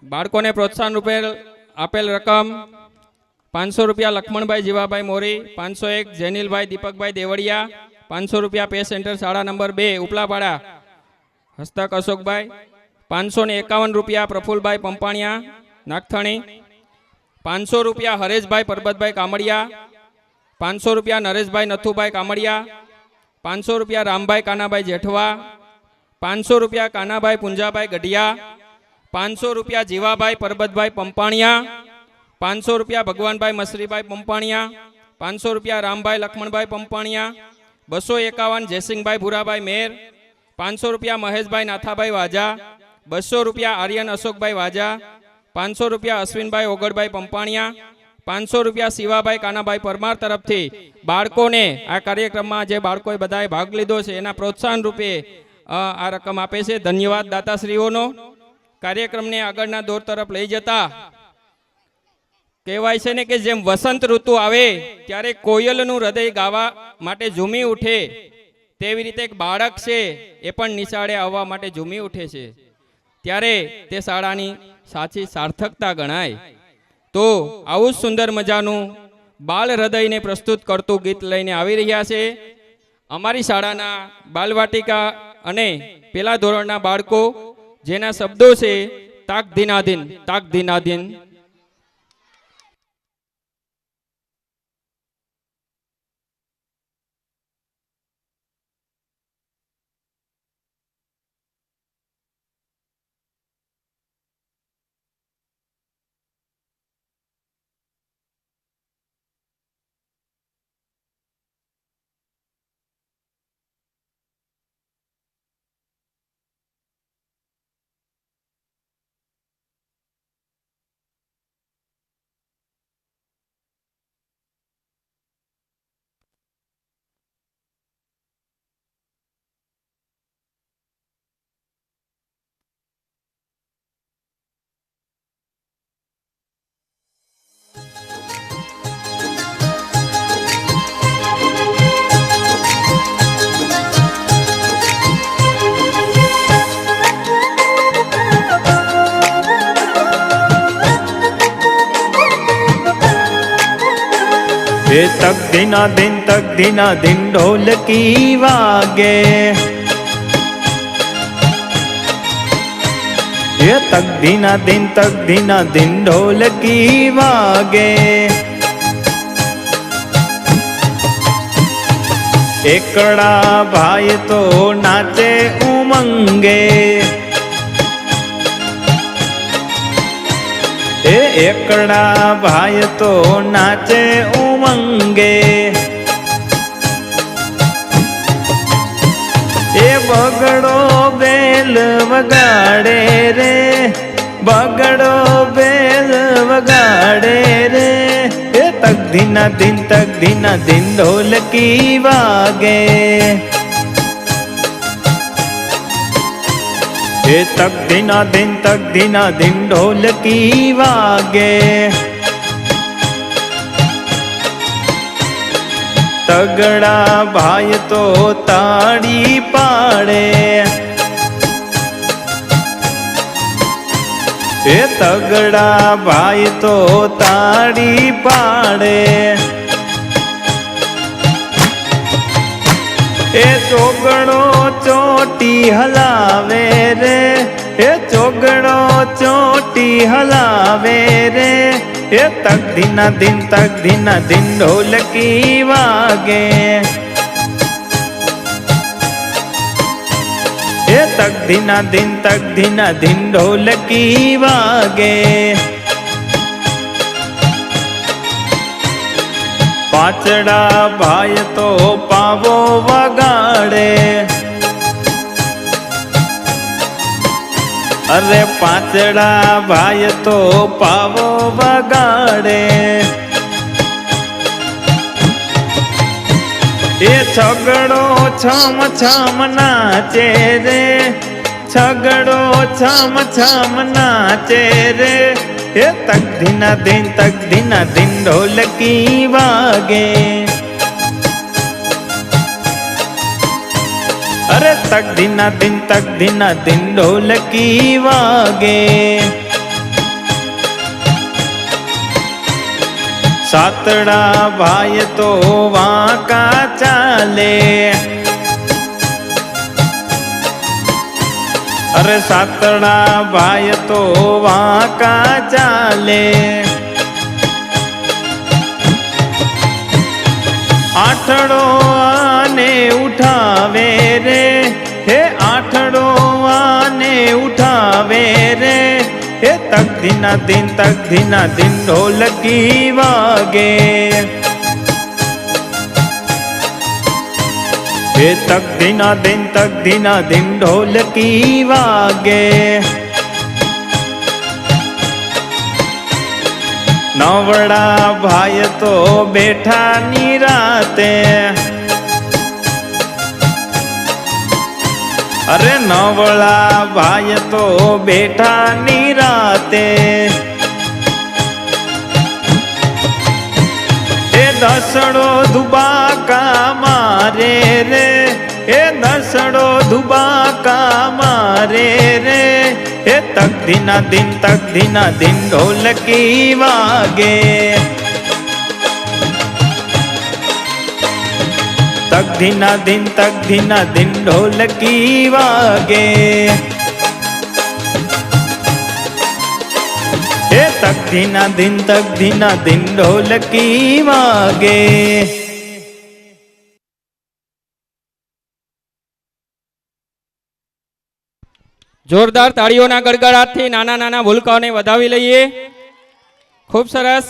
બાળકોને પ્રોત્સાહન રૂપે આપેલ રકમ 500 રૂપિયા લક્ષ્મણભાઈ જીવાભાઈ મોરી, 501 જેનિલભાઈ દીપકભાઈ દેવળિયા, 500 રૂપિયા પે સેન્ટર શાળા નંબર 2 ઉપલાપાડા હસ્તક અશોકભાઈ, 551 રૂપિયા પ્રફુલભાઈ પંપાણિયા નાગથણી, 500 રૂપિયા હરેશભાઈ પરબતભાઈ કામડિયા, 500 રૂપિયા નરેશભાઈ નથુભાઈ કામડિયા, 500 રૂપિયા રામભાઈ કાનાભાઈ જેઠવા, 500 રૂપિયા કાનાભાઈ પુંજાભાઈ ગઢિયા, 500 રૂપિયા જીવાભાઈ પરબતભાઈ પંપાણિયા, 500 રૂપિયા ભગવાનભાઈ મસરીભાઈ પંપાણિયા, 500 રૂપિયા રામભાઈ લક્ષ્મણભાઈ પંપાણિયા, 251 જયસિંહભાઈ ભૂરાભાઈ મેર, 500 રૂપિયા મહેશભાઈ નાથાભાઈ વાજા, 200 રૂપિયા આર્યન અશોકભાઈ વાજા, 500 રૂપિયા અશ્વિનભાઈ ઓગળભાઈ પંપાણિયા, 500 રૂપિયા શિવાભાઈ કાનાભાઈ પરમાર તરફથી બાળકોને આ કાર્યક્રમમાં જે બાળકોએ બધાએ ભાગ લીધો છે એના પ્રોત્સાહન રૂપે આ રકમ આપે છે. ધન્યવાદ દાતાશ્રીઓનો. કાર્યક્રમને આગળના દોર તરફ લઈ જતા કહેવાય છે ને કે જેમ વસંત ઋતુ આવે ત્યારે કોયલનું હૃદય ગાવા માટે ઝૂમી ઉઠે, તેવી રીતે એક બાળક છે એ પણ નિશાળે આવવા માટે ઝૂમી ઉઠે છે, ત્યારે તે શાળાની સાચી સાર્થકતા ગણાય. તો આવું જ સુંદર મજાનું બાળ હૃદયને પ્રસ્તુત કરતું ગીત લઈને આવી રહ્યા છે અમારી શાળાના બાલવાટિકા અને પેલા ધોરણના બાળકો, જેના શબ્દો છે તાક ધીનાધીન તાક ધીનાધીન. ये तक दिना दिन ढोलकी वागे, ये तक दिना दिन ढोलकी वागे। एकड़ा भाई तो नाचे उमंगे, एकड़ा भाई तो नाचे उमंगे। ए बगड़ो बेल वगाड़े रे, बगड़ो बेल वगाड़े रे। ए तक दिना दिन ढोलकी वागे, ये तक दिना दिन ढोलकी वागे। तगड़ा भाई तो ताड़ी पाड़े, ये तगड़ा भाई तो ताड़ी पाड़े। ए चोगड़ो चोटी हलावे रे, ए चोगड़ो चोटी हलावे रे। ए तक दिना दिन ढोलकी वागे, ए तक दिना दिन ढोलकी वागे। पाचड़ा भाई तो पावो वगाड़े, अरे पाचड़ा भाई तो पावो वगाड़े। ये छगड़ो छम छम नाचे रे, छगड़ो छम छम नाचे रे। ये तक दिना दिन ढोलकी वागे, अरे अरे तक धीना दिन ढोलकी वागे सातड़ा भाई तो वाका चाले अरे सातड़ा भाई तो वाका चाले आठड़ो आने उठावे रे हे आठड़ो आने उठावे रे हे तक धीना दिन ढोलकी वागे हे तक धीना दिन ढोलकी वागे नवड़ा भाई तो बैठा निराते अरे नवड़ा भाई तो बैठा निराते ए दसड़ो दुबाका मारे रे ए दसड़ो दुबाका मारे रे हे तक धीना दिन ढोलकी वागे तक धीना दिन ढोलकी वागे हे तक धीना दिन ढोलकी वागे। જોરદાર તાળીઓના ગડગડાટથી નાના નાના ભૂલકાઓને વધાવી લઈએ. ખૂબ સરસ.